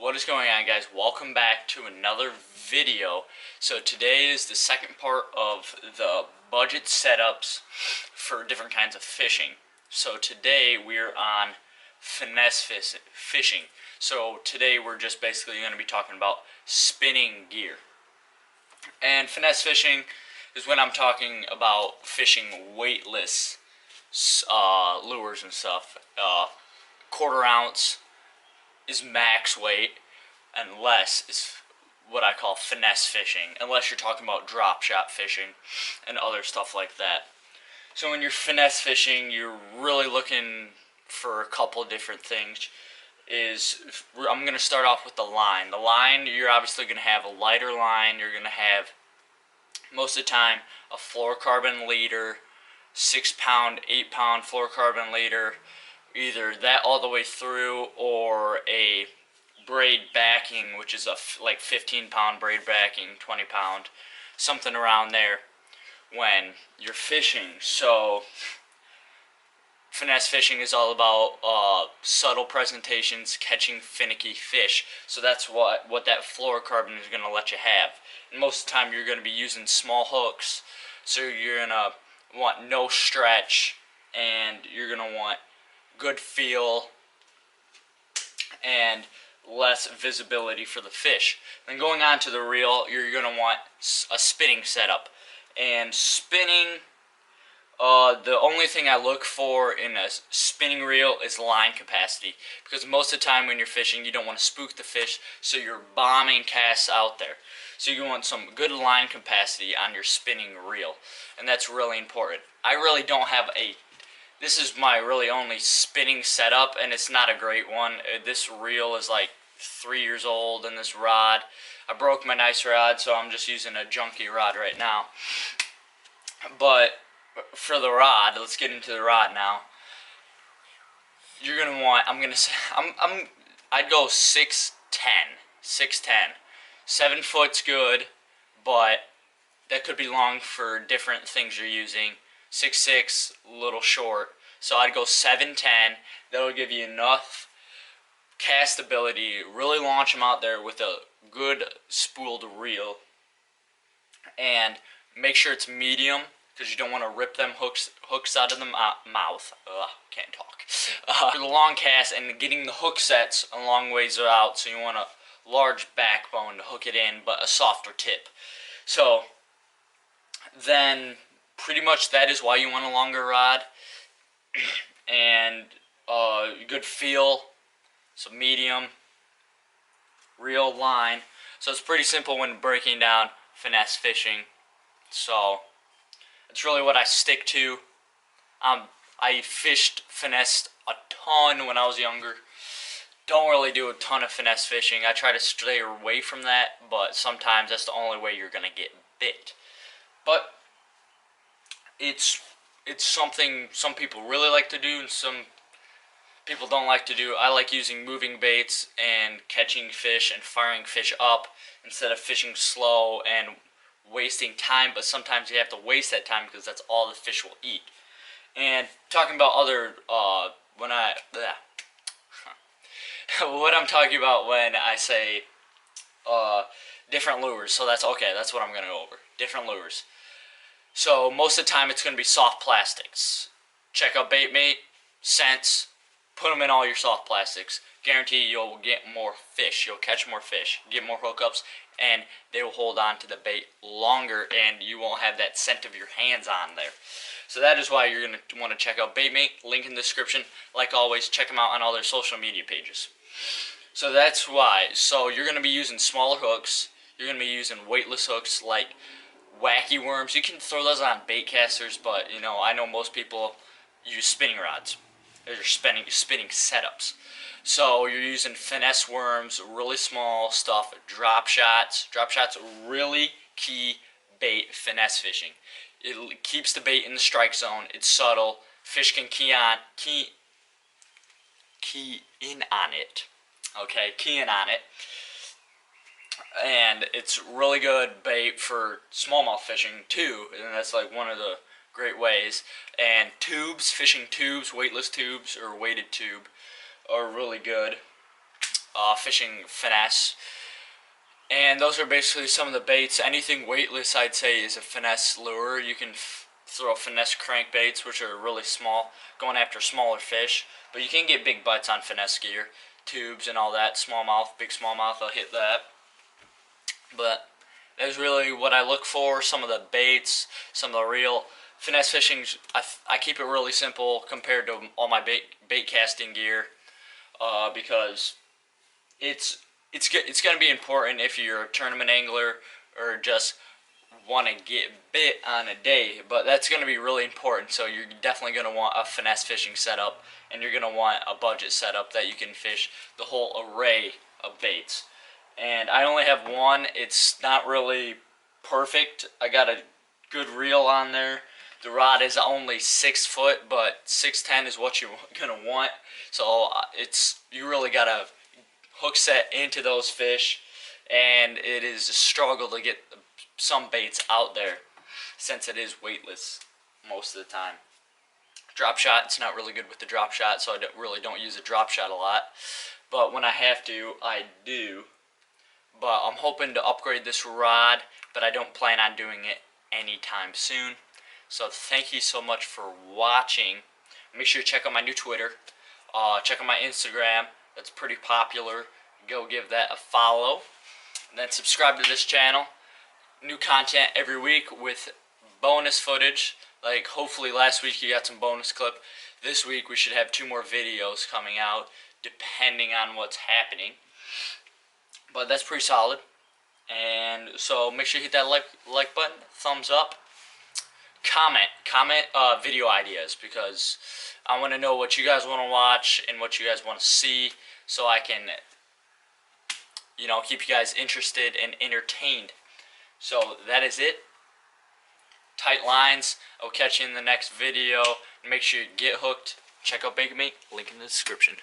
What is going on, guys? Welcome back to another video. So today is the second part of the budget setups for different kinds of fishing. So today we're on finesse fishing. So today we're just basically going to be talking about spinning gear. And finesse fishing is when I'm talking about fishing weightless lures and stuff. Quarter ounce is max weight, and less is what I call finesse fishing, unless you're talking about drop shot fishing and other stuff like that. So when you're finesse fishing, you're really looking for a couple different things. I'm going to start off with the line. The line, you're obviously going to have a lighter line. You're going to have, most of the time, a fluorocarbon leader, 6-pound, 8-pound fluorocarbon leader, either that all the way through, or a braid backing, which is like 15-pound braid backing, 20-pound, something around there when you're fishing. So finesse fishing is all about subtle presentations, catching finicky fish. So that's what that fluorocarbon is going to let you have. And most of the time you're going to be using small hooks, so you're going to want no stretch, and you're going to want good feel and less visibility for the fish. Then going on to the reel, you're going to want a spinning setup. And spinning, the only thing I look for in a spinning reel is line capacity, because most of the time when you're fishing, you don't want to spook the fish, so you're bombing casts out there. So you want some good line capacity on your spinning reel, and that's really important. I really don't have this is my really only spinning setup, and it's not a great one. This reel is like 3 years old, and this rod, I broke my nice rod, so I'm just using a junky rod right now. But for the rod, let's get into the rod now. You're gonna want, I'd go 6'10", 6'10". 7 foot's good, but that could be long for different things you're using. 6'6", a little short, so I'd go 7'10". That'll give you enough castability, really launch them out there with a good spooled reel. And make sure it's medium, because you don't want to rip them hooks out of the mouth. Can't talk. For the long cast and getting the hook sets a long ways out, so you want a large backbone to hook it in, but a softer tip. So then pretty much that is why you want a longer rod. And good feel, so medium, real line. So it's pretty simple when breaking down finesse fishing. So it's really what I stick to. I fished finesse a ton when I was younger. Don't really do a ton of finesse fishing. I try to stay away from that, but sometimes that's the only way you're going to get bit. But it's something some people really like to do, and some people don't like to do. I like using moving baits and catching fish and firing fish up instead of fishing slow and wasting time, but sometimes you have to waste that time because that's all the fish will eat. And talking about other, what I'm talking about when I say different lures, so that's okay, that's what I'm going to go over. Different lures. So most of the time it's going to be soft plastics. Check out Baitmate, Sense, put them in all your soft plastics. Guarantee you'll get more fish, you'll catch more fish, get more hookups, and they will hold on to the bait longer, and you won't have that scent of your hands on there. So that is why you're going to want to check out Baitmate, link in the description. Like always, check them out on all their social media pages. So that's why. So you're going to be using smaller hooks, you're going to be using weightless hooks like wacky worms. You can throw those on bait casters, but you know, I know most people use spinning rods. They're spinning setups. So you're using finesse worms, really small stuff, drop shots. Drop shots really key bait finesse fishing. It keeps the bait in the strike zone. It's subtle. Fish can key in on it. Okay, key in on it. And it's really good bait for smallmouth fishing too, and that's like one of the great ways. And tubes, fishing tubes, weightless tubes or weighted tube, are really good. fishing finesse. And those are basically some of the baits. Anything weightless, I'd say, is a finesse lure. You can throw finesse crankbaits, which are really small, going after smaller fish. But you can get big bites on finesse gear, tubes and all that. Smallmouth, big smallmouth, I'll hit that. But that's really what I look for. Some of the baits, some of the real finesse fishing. I keep it really simple compared to all my bait casting gear, because it's going to be important if you're a tournament angler or just want to get bit on a day. But that's going to be really important. So you're definitely going to want a finesse fishing setup, and you're going to want a budget setup that you can fish the whole array of baits. And I only have one. It's not really perfect. I got a good reel on there. The rod is only 6 foot, but 6'10" is what you're going to want. So you really got to hook set into those fish, and it is a struggle to get some baits out there since it is weightless most of the time. Drop shot, it's not really good with the drop shot, so I really don't use a drop shot a lot. But when I have to, I do. But I'm hoping to upgrade this rod, but I don't plan on doing it anytime soon. So thank you so much for watching. Make sure you check out my new Twitter. Check out my Instagram. That's pretty popular. Go give that a follow. And then subscribe to this channel. New content every week with bonus footage. Like hopefully last week you got some bonus clip. This week we should have 2 more videos coming out depending on what's happening. But that's pretty solid. And so make sure you hit that like button, thumbs up. Comment video ideas, because I want to know what you guys want to watch and what you guys want to see, so I can, keep you guys interested and entertained. So that is it. Tight lines. I'll catch you in the next video. Make sure you get hooked. Check out Bacon Meat. Link in the description.